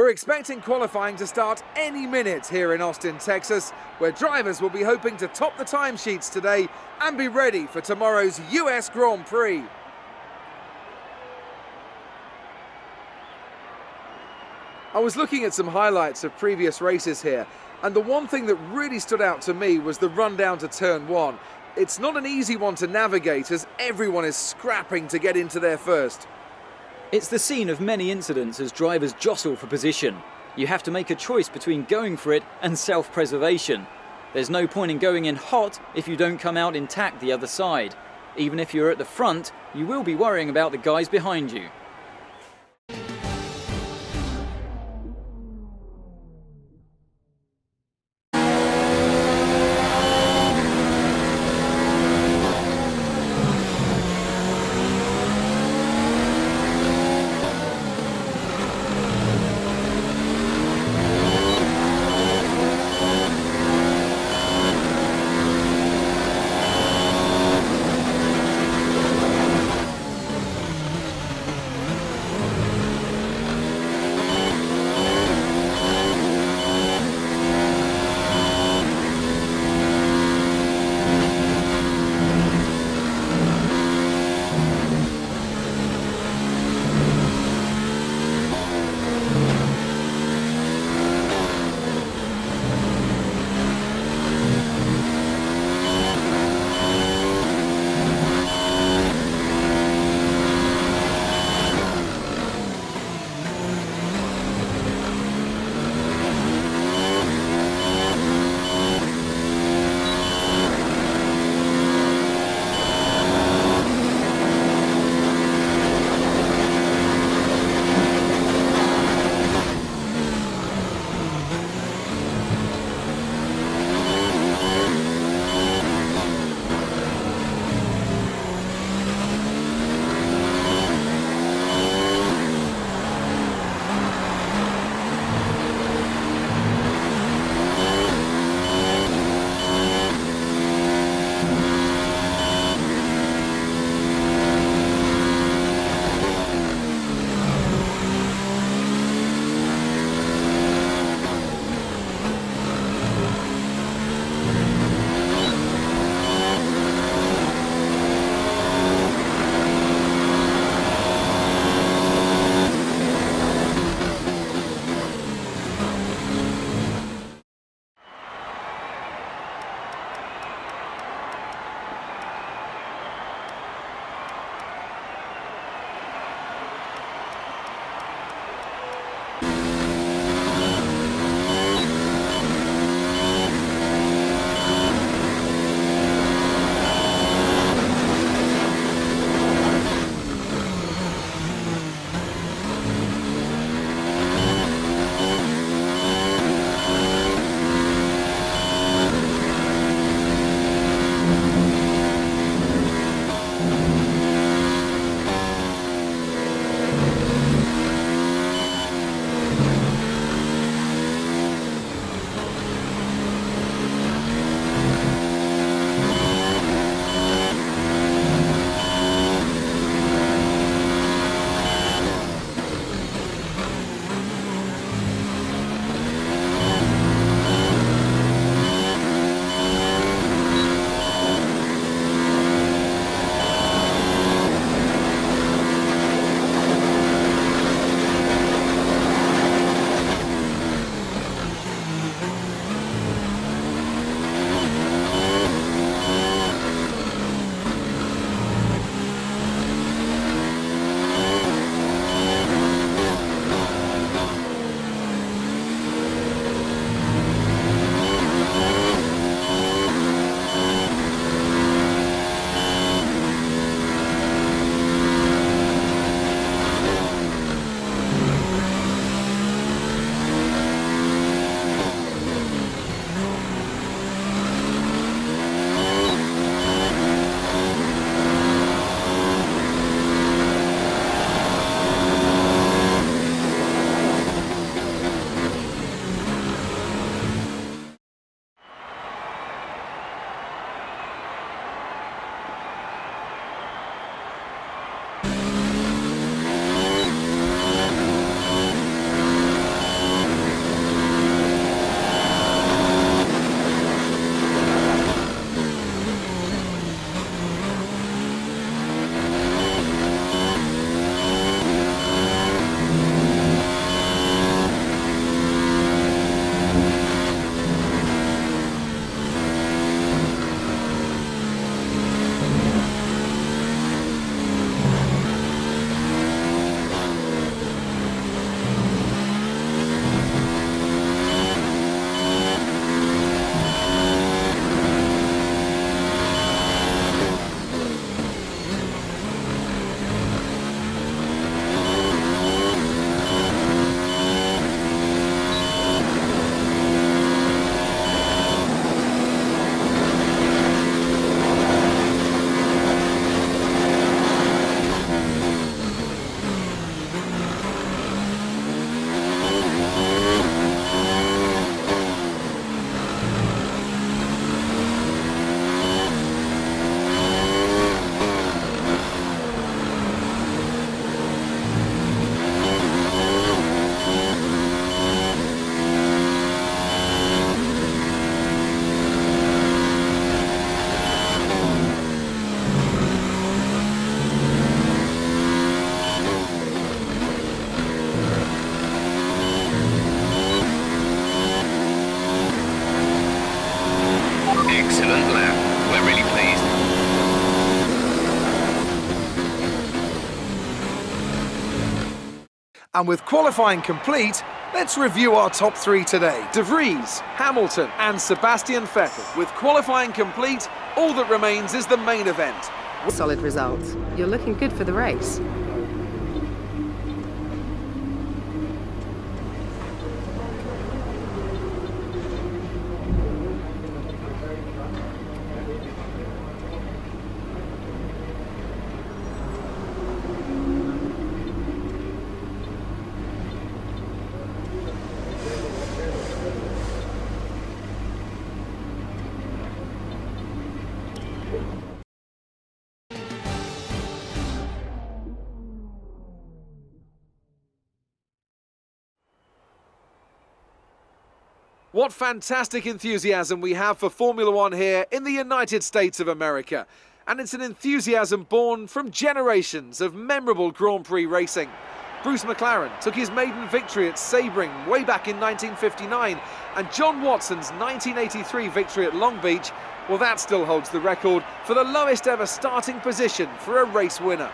We're expecting qualifying to start any minute here in Austin, Texas, where drivers will be hoping to top the timesheets today and be ready for tomorrow's US Grand Prix. I was looking at some highlights of previous races here, and the one thing that really stood out to me was the run down to turn 1. It's not an easy one to navigate as everyone is scrapping to get into there first. It's the scene of many incidents as drivers jostle for position. You have to make a choice between going for it and self-preservation. There's no point in going in hot if you don't come out intact the other side. Even if you're at the front, you will be worrying about the guys behind you. And with qualifying complete, let's review our top three today. De Vries, Hamilton and Sebastian Vettel. With qualifying complete, all that remains is the main event. Solid result. You're looking good for the race. What fantastic enthusiasm we have for Formula One here in the United States of America. And it's an enthusiasm born from generations of memorable Grand Prix racing. Bruce McLaren took his maiden victory at Sebring way back in 1959, and John Watson's 1983 victory at Long Beach, well, that still holds the record for the lowest ever starting position for a race winner.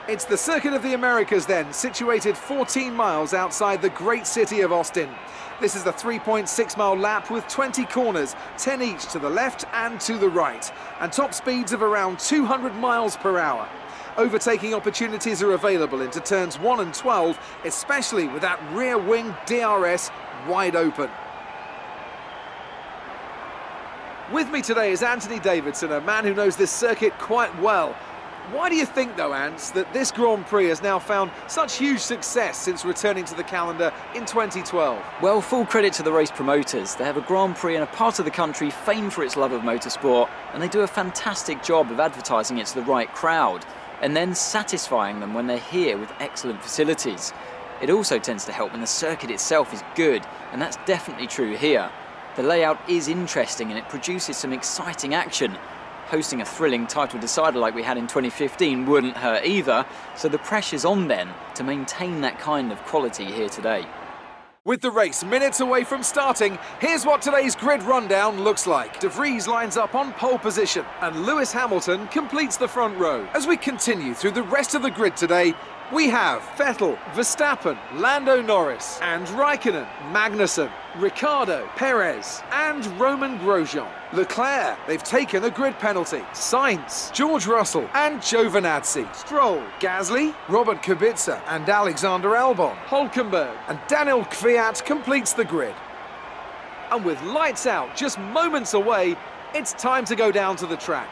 It's the Circuit of the Americas then, situated 14 miles outside the great city of Austin. This is the 3.6-mile lap with 20 corners, 10 each to the left and to the right, and top speeds of around 200 miles per hour. Overtaking opportunities are available into turns 1 and 12, especially with that rear wing DRS wide open. With me today is Anthony Davidson, a man who knows this circuit quite well. Why do you think, though, Ants, that this Grand Prix has now found such huge success since returning to the calendar in 2012? Well, full credit to the race promoters. They have a Grand Prix in a part of the country famed for its love of motorsport, and they do a fantastic job of advertising it to the right crowd, and then satisfying them when they're here with excellent facilities. It also tends to help when the circuit itself is good, and that's definitely true here. The layout is interesting and it produces some exciting action. Hosting a thrilling title decider like we had in 2015 wouldn't hurt either, so the pressure's on then to maintain that kind of quality here today. With the race minutes away from starting, here's what today's grid rundown looks like. De Vries lines up on pole position, and Lewis Hamilton completes the front row. As we continue through the rest of the grid today, we have Vettel, Verstappen, Lando Norris, and Raikkonen, Magnussen, Ricciardo, Perez, and Romain Grosjean. Leclerc, they've taken a grid penalty. Sainz, George Russell, and Giovinazzi. Stroll, Gasly, Robert Kubica, and Alexander Albon. Hülkenberg and Daniel Kvyat completes the grid. And with lights out just moments away, it's time to go down to the track.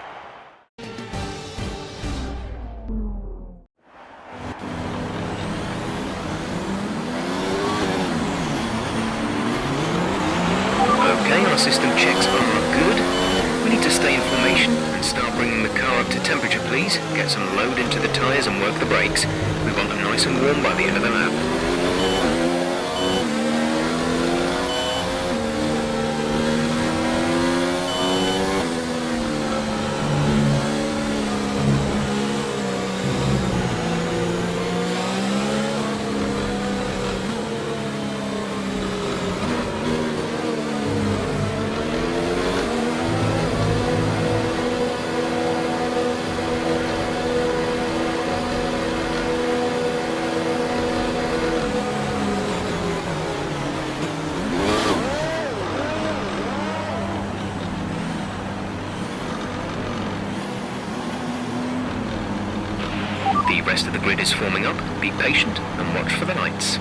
Okay, our system checks are good. We need to stay in formation and start bringing the car up to temperature, please. Get some load into the tyres and work the brakes. We want them nice and warm by the end of the lap. The rest of the grid is forming up. Be patient and watch for the lights.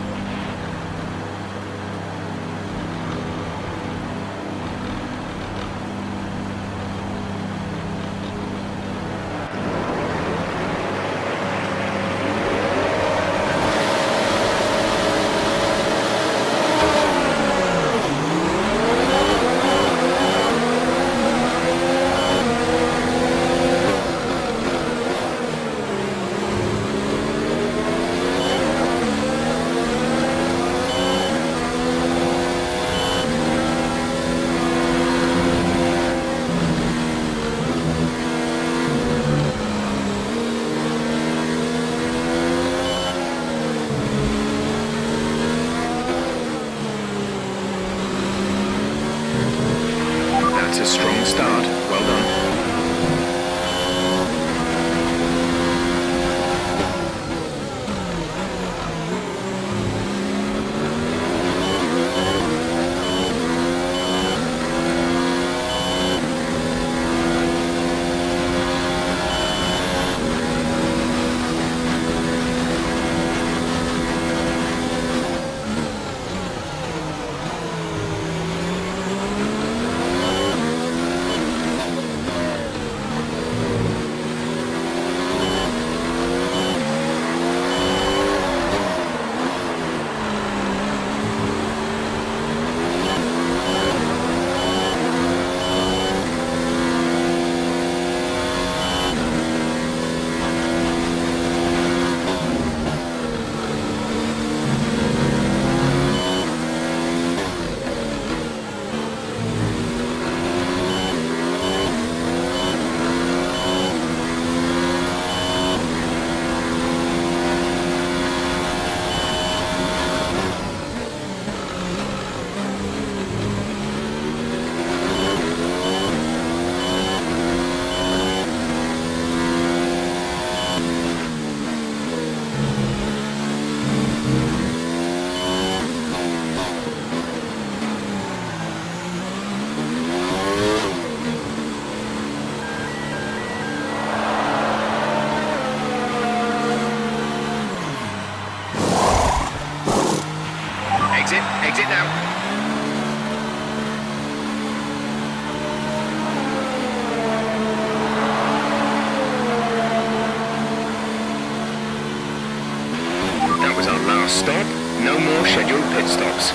That's a strong start. Well done. exit now. That was our last stop. No more scheduled pit stops.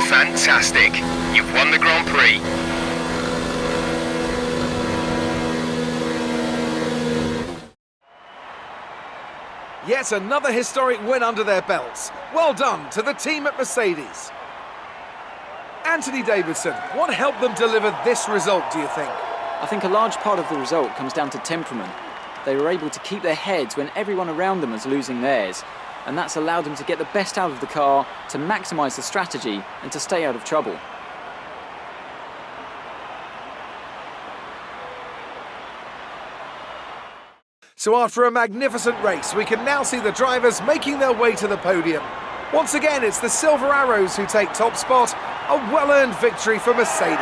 Fantastic! You've won the Grand Prix. Yet another historic win under their belts. Well done to the team at Mercedes. Anthony Davidson, what helped them deliver this result, do you think? I think a large part of the result comes down to temperament. They were able to keep their heads when everyone around them was losing theirs, and that's allowed them to get the best out of the car, to maximise the strategy and to stay out of trouble. So after a magnificent race, we can now see the drivers making their way to the podium. Once again, it's the Silver Arrows who take top spot, a well-earned victory for Mercedes.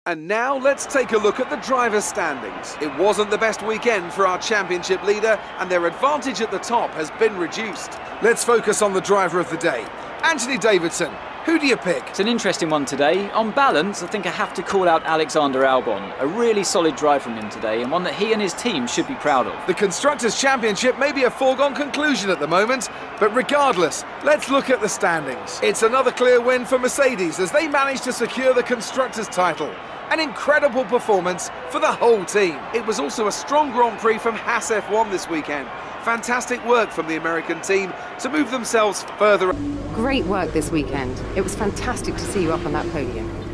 And now let's take a look at the drivers' standings. It wasn't the best weekend for our championship leader, and their advantage at the top has been reduced. Let's focus on the driver of the day. Anthony Davidson, who do you pick? It's an interesting one today. On balance, I think I have to call out Alexander Albon. A really solid drive from him today, and one that he and his team should be proud of. The Constructors' Championship may be a foregone conclusion at the moment, but regardless, let's look at the standings. It's another clear win for Mercedes as they managed to secure the Constructors' title. An incredible performance for the whole team. It was also a strong Grand Prix from Haas F1 this weekend. Fantastic work from the American team to move themselves further. Great work this weekend. It was fantastic to see you up on that podium.